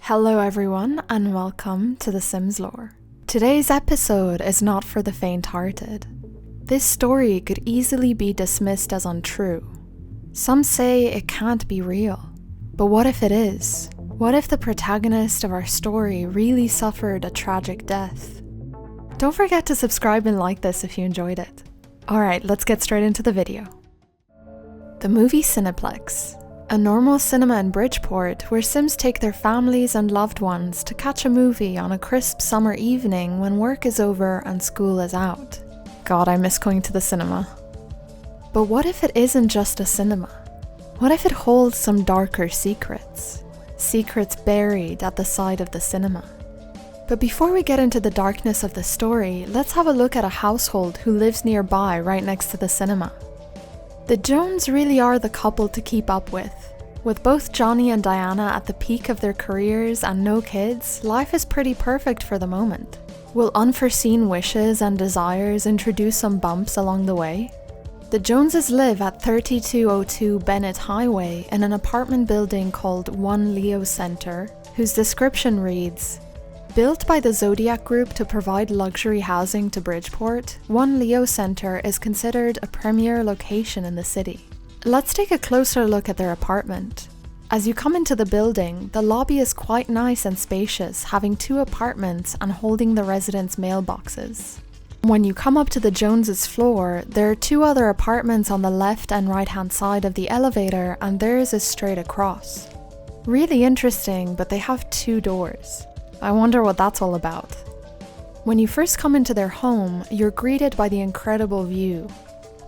Hello everyone and welcome to the Sims lore. Today's episode is not for the faint-hearted. This story could easily be dismissed as untrue. Some say it can't be real. But what if it is? What if the protagonist of our story really suffered a tragic death? Don't forget to subscribe and like this if you enjoyed it. Alright, let's get straight into the video. The movie Cineplex. A normal cinema in Bridgeport where Sims take their families and loved ones to catch a movie on a crisp summer evening when work is over and school is out. God, I miss going to the cinema. But what if it isn't just a cinema? What if it holds some darker secrets? Secrets buried at the side of the cinema. But before we get into the darkness of the story, let's have a look at a household who lives nearby right next to the cinema. The Jones really are the couple to keep up with. With both Johnny and Diana at the peak of their careers and no kids, life is pretty perfect for the moment. Will unforeseen wishes and desires introduce some bumps along the way? The Joneses live at 3202 Bennett Highway in an apartment building called One Leo Center, whose description reads, "Built by the Zodiac Group to provide luxury housing to Bridgeport, One Leo Center is considered a premier location in the city." Let's take a closer look at their apartment. As you come into the building, the lobby is quite nice and spacious, having 2 apartments and holding the residents' mailboxes. When you come up to the Joneses' floor, there are 2 other apartments on the left and right-hand side of the elevator, and theirs is straight across. Really interesting, but they have 2 doors. I wonder what that's all about. When you first come into their home, you're greeted by the incredible view.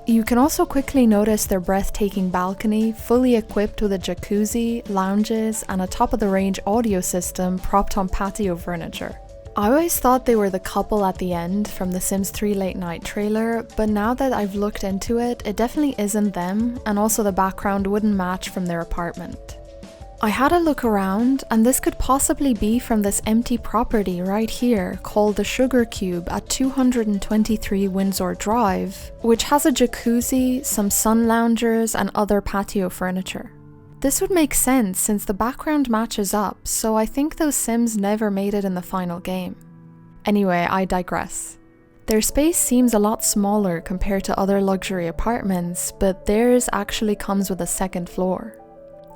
You can also quickly notice their breathtaking balcony, fully equipped with a jacuzzi, lounges, and a top-of-the-range audio system propped on patio furniture. I always thought they were the couple at the end from the Sims 3 Late Night trailer, but now that I've looked into it, it definitely isn't them, and also the background wouldn't match from their apartment. I had a look around, and this could possibly be from this empty property right here called the Sugar Cube at 223 Windsor Drive, which has a jacuzzi, some sun loungers, and other patio furniture. This would make sense since the background matches up, so I think those Sims never made it in the final game. Anyway, I digress. Their space seems a lot smaller compared to other luxury apartments, but theirs actually comes with a 2nd floor.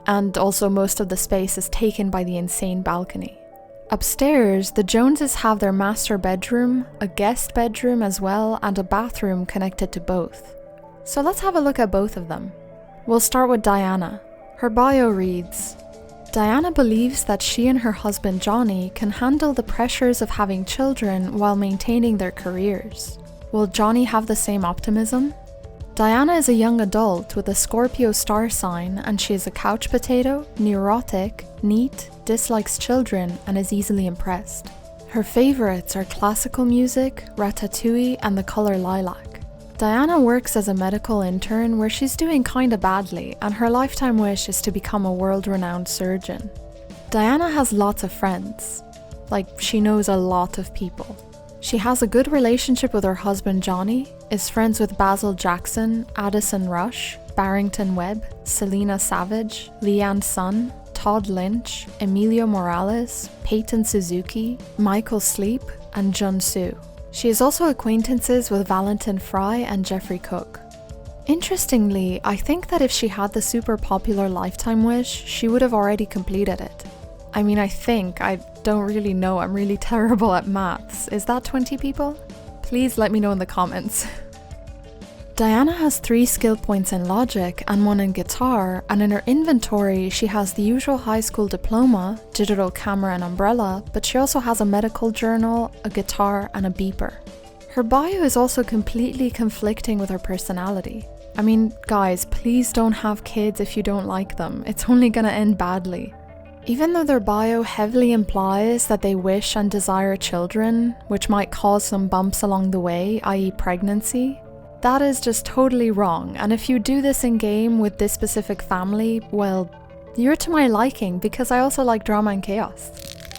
And also most of the space is taken by the insane balcony. Upstairs, the Joneses have their master bedroom, a guest bedroom as well, and a bathroom connected to both. So let's have a look at both of them. We'll start with Diana. Her bio reads, "Diana believes that she and her husband Johnny can handle the pressures of having children while maintaining their careers. Will Johnny have the same optimism?" Diana is a young adult with a Scorpio star sign, and she is a couch potato, neurotic, neat, dislikes children, and is easily impressed. Her favorites are classical music, ratatouille, and the color lilac. Diana works as a medical intern where she's doing kinda badly, and her lifetime wish is to become a world-renowned surgeon. Diana has lots of friends. Like, she knows a lot of people. She has a good relationship with her husband Johnny, is friends with Basil Jackson, Addison Rush, Barrington Webb, Selena Savage, Leanne Sun, Todd Lynch, Emilio Morales, Peyton Suzuki, Michael Sleep, and Jun Soo. She is also acquaintances with Valentin Fry and Jeffrey Cook. Interestingly, I think that if she had the super popular lifetime wish, she would have already completed it. I mean, I don't really know, I'm really terrible at maths. Is that 20 people? Please let me know in the comments. Diana has 3 skill points in logic and 1 in guitar, and in her inventory she has the usual high school diploma, digital camera and umbrella, but she also has a medical journal, a guitar, and a beeper. Her bio is also completely conflicting with her personality. I mean, guys, please don't have kids if you don't like them, it's only gonna end badly. Even though their bio heavily implies that they wish and desire children, which might cause some bumps along the way, i.e. pregnancy, that is just totally wrong, and if you do this in-game with this specific family, well, you're to my liking because I also like drama and chaos.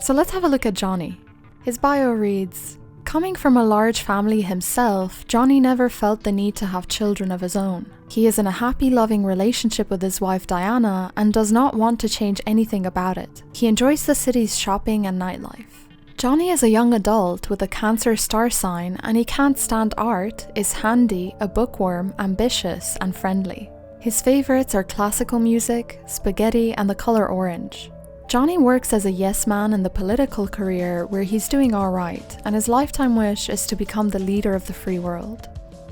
So let's have a look at Johnny. His bio reads, Coming from a large family himself, Johnny never felt the need to have children of his own. He is in a happy, loving relationship with his wife Diana and does not want to change anything about it. He enjoys the city's shopping and nightlife. Johnny is a young adult with a Cancer star sign, and he can't stand art, is handy, a bookworm, ambitious, and friendly. His favourites are classical music, spaghetti, and the colour orange. Johnny works as a yes man in the political career where he's doing alright, and his lifetime wish is to become the leader of the free world.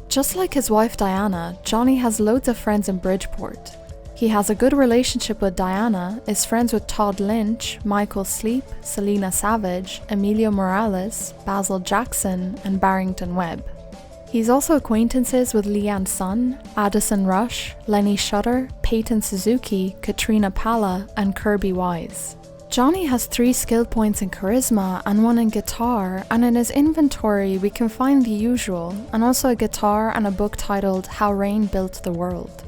Just like his wife Diana, Johnny has loads of friends in Bridgeport. He has a good relationship with Diana, is friends with Todd Lynch, Michael Sleep, Selena Savage, Emilio Morales, Basil Jackson, and Barrington Webb. He's also acquaintances with Leanne Sun, Addison Rush, Lenny Shutter, Peyton Suzuki, Katrina Palla, and Kirby Wise. Johnny has 3 skill points in charisma and 1 in guitar, and in his inventory we can find the usual, and also a guitar and a book titled How Rain Built the World.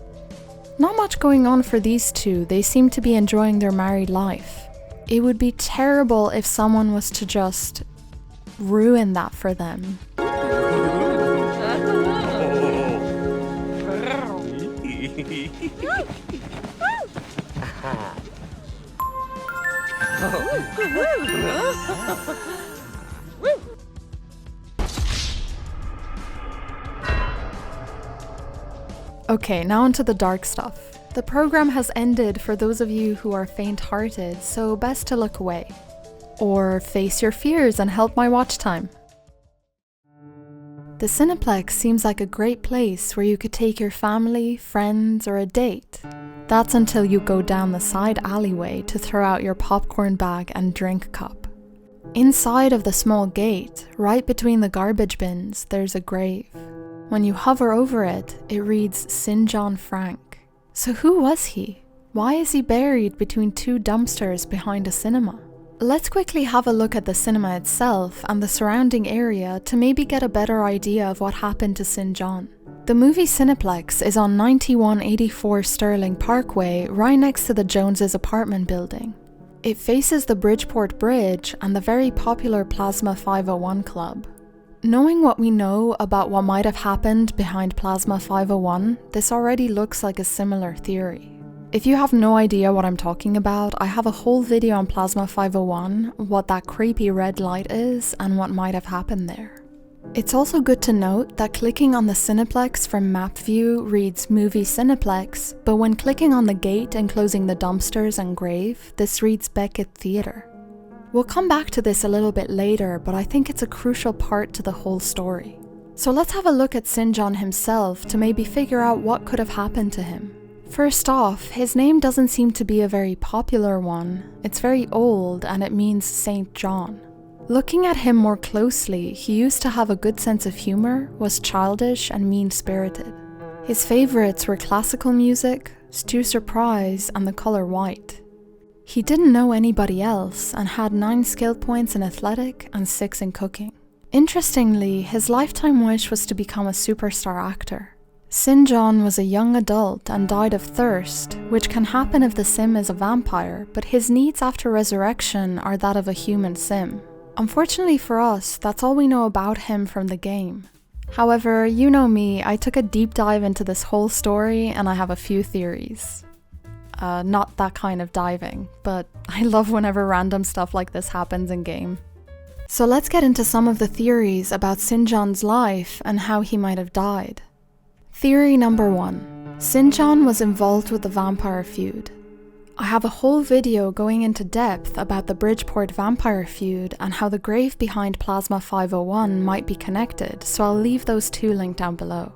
Not much going on for these two, they seem to be enjoying their married life. It would be terrible if someone was to just ruin that for them. Okay, now onto the dark stuff. The program has ended for those of you who are faint-hearted, so best to look away. Or face your fears and help my watch time. The Cineplex seems like a great place where you could take your family, friends, or a date. That's until you go down the side alleyway to throw out your popcorn bag and drink cup. Inside of the small gate, right between the garbage bins, there's a grave. When you hover over it, it reads St. John Frank. So who was he? Why is he buried between 2 dumpsters behind a cinema? Let's quickly have a look at the cinema itself and the surrounding area to maybe get a better idea of what happened to St. John. The movie Cineplex is on 9184 Sterling Parkway, right next to the Joneses apartment building. It faces the Bridgeport Bridge and the very popular Plasma 501 Club. Knowing what we know about what might have happened behind Plasma 501, this already looks like a similar theory. If you have no idea what I'm talking about, I have a whole video on Plasma 501, what that creepy red light is, and what might have happened there. It's also good to note that clicking on the Cineplex from map view reads Movie Cineplex, but when clicking on the gate enclosing the dumpsters and grave, this reads Beckett Theatre. We'll come back to this a little bit later, but I think it's a crucial part to the whole story. So let's have a look at St. John himself to maybe figure out what could have happened to him. First off, his name doesn't seem to be a very popular one. It's very old and it means St. John. Looking at him more closely, he used to have a good sense of humor, was childish and mean-spirited. His favorites were classical music, Stew Surprise, and the color white. He didn't know anybody else and had 9 skill points in athletic and 6 in cooking. Interestingly, his lifetime wish was to become a superstar actor. St. John was a young adult and died of thirst, which can happen if the sim is a vampire, but his needs after resurrection are that of a human sim. Unfortunately for us, that's all we know about him from the game. However, you know me, I took a deep dive into this whole story and I have a few theories. Not that kind of diving, but I love whenever random stuff like this happens in game. So let's get into some of the theories about St. John's life and how he might have died. Theory number 1. St. John was involved with the vampire feud. I have a whole video going into depth about the Bridgeport vampire feud and how the grave behind Plasma 501 might be connected, so I'll leave those 2 linked down below.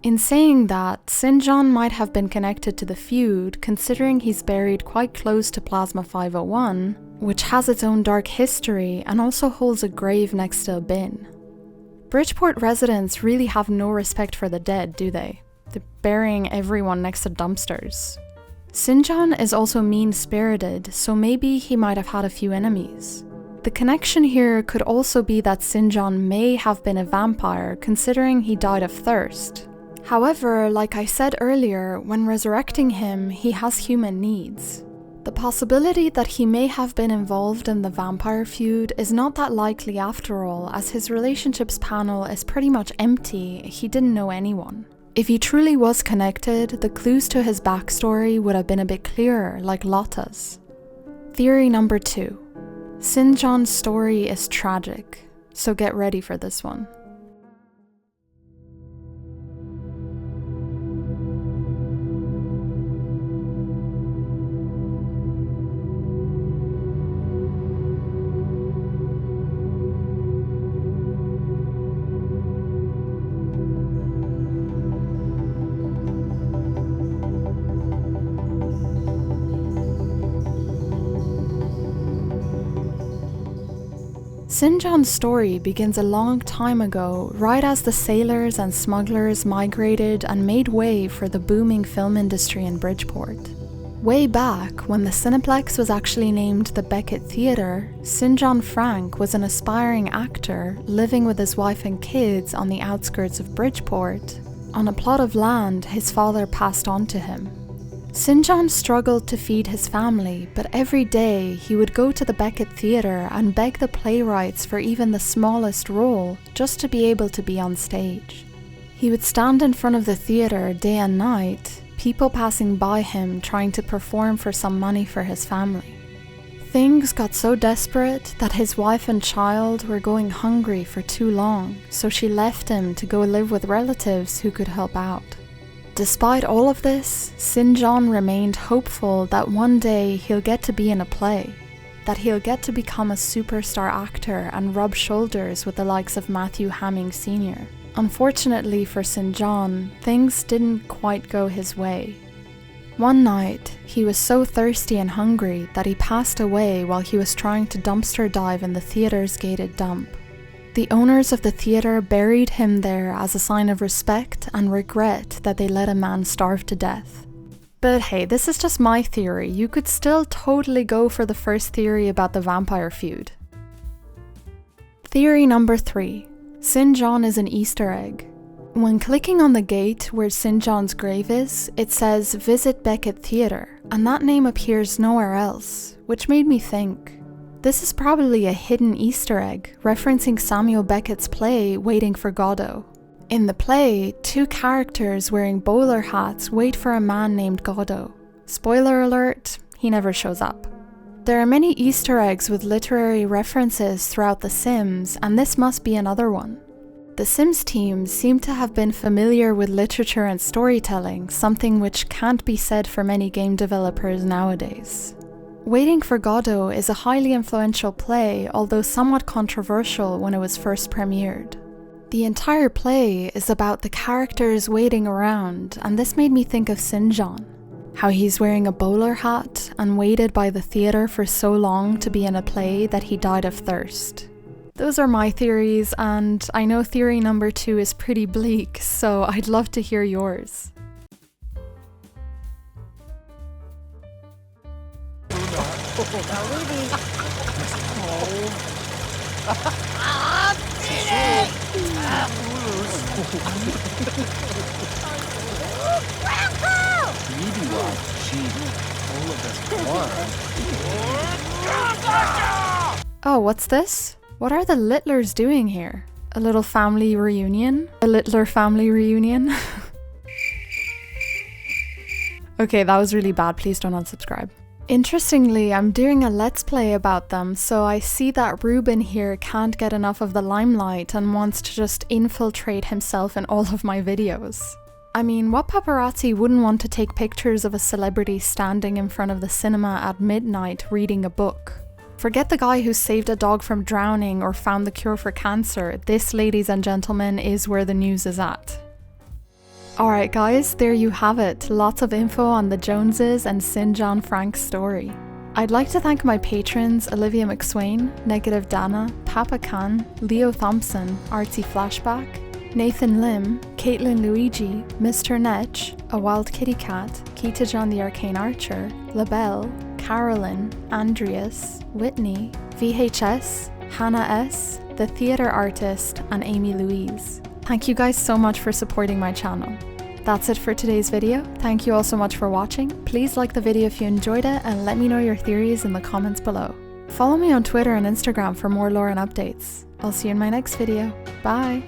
In saying that, St. John might have been connected to the feud, considering he's buried quite close to Plasma 501, which has its own dark history and also holds a grave next to a bin. Bridgeport residents really have no respect for the dead, do they? They're burying everyone next to dumpsters. St. John is also mean-spirited, so maybe he might have had a few enemies. The connection here could also be that St. John may have been a vampire, considering he died of thirst. However, like I said earlier, when resurrecting him, he has human needs. The possibility that he may have been involved in the vampire feud is not that likely after all, as his relationships panel is pretty much empty. He didn't know anyone. If he truly was connected, the clues to his backstory would have been a bit clearer, like Lotta's. Theory number 2. Sinjon's story is tragic, so get ready for this one. Sinjon's story begins a long time ago, right as the sailors and smugglers migrated and made way for the booming film industry in Bridgeport. Way back, when the Cineplex was actually named the Beckett Theatre, Sinjon Frank was an aspiring actor living with his wife and kids on the outskirts of Bridgeport, on a plot of land his father passed on to him. Sinjon struggled to feed his family, but every day he would go to the Beckett Theatre and beg the playwrights for even the smallest role, just to be able to be on stage. He would stand in front of the theatre day and night, people passing by him trying to perform for some money for his family. Things got so desperate that his wife and child were going hungry for too long, so she left him to go live with relatives who could help out. Despite all of this, Sinjon remained hopeful that one day he'll get to be in a play, that he'll get to become a superstar actor and rub shoulders with the likes of Matthew Hamming Sr. Unfortunately for Sinjon, things didn't quite go his way. One night, he was so thirsty and hungry that he passed away while he was trying to dumpster dive in the theatre's gated dump. The owners of the theatre buried him there as a sign of respect and regret that they let a man starve to death. But hey, this is just my theory. You could still totally go for the first theory about the vampire feud. Theory number 3. Sinjon is an Easter egg. When clicking on the gate where Sinjon's grave is, it says Visit Beckett Theatre, and that name appears nowhere else, which made me think, this is probably a hidden Easter egg, referencing Samuel Beckett's play Waiting for Godot. In the play, 2 characters wearing bowler hats wait for a man named Godot. Spoiler alert, he never shows up. There are many Easter eggs with literary references throughout The Sims, and this must be another one. The Sims team seem to have been familiar with literature and storytelling, something which can't be said for many game developers nowadays. Waiting for Godot is a highly influential play, although somewhat controversial when it was first premiered. The entire play is about the characters waiting around, and this made me think of Sinjon. How he's wearing a bowler hat and waited by the theatre for so long to be in a play that he died of thirst. Those are my theories, and I know theory number 2 is pretty bleak, so I'd love to hear yours. Oh, what's this? What are the Littlers doing here? A little family reunion? A Littler family reunion? Okay, that was really bad. Please don't unsubscribe. Interestingly, I'm doing a Let's Play about them, so I see that Ruben here can't get enough of the limelight and wants to just infiltrate himself in all of my videos. I mean, what paparazzi wouldn't want to take pictures of a celebrity standing in front of the cinema at midnight reading a book? Forget the guy who saved a dog from drowning or found the cure for cancer. This, ladies and gentlemen, is where the news is at. Alright guys, there you have it. Lots of info on the Joneses and Sinjon Frank's story. I'd like to thank my patrons Olivia McSwain, Negative Dana, Papa Khan, Leo Thompson, Artsy Flashback, Nathan Lim, Caitlin Luigi, Mr. Netch, A Wild Kitty Cat, Keita John the Arcane Archer, LaBelle, Carolyn, Andreas, Whitney, VHS, Hannah S, The Theatre Artist, and Amy Louise. Thank you guys so much for supporting my channel. That's it for today's video. Thank you all so much for watching. Please like the video if you enjoyed it and let me know your theories in the comments below. Follow me on Twitter and Instagram for more lore and updates. I'll see you in my next video. Bye!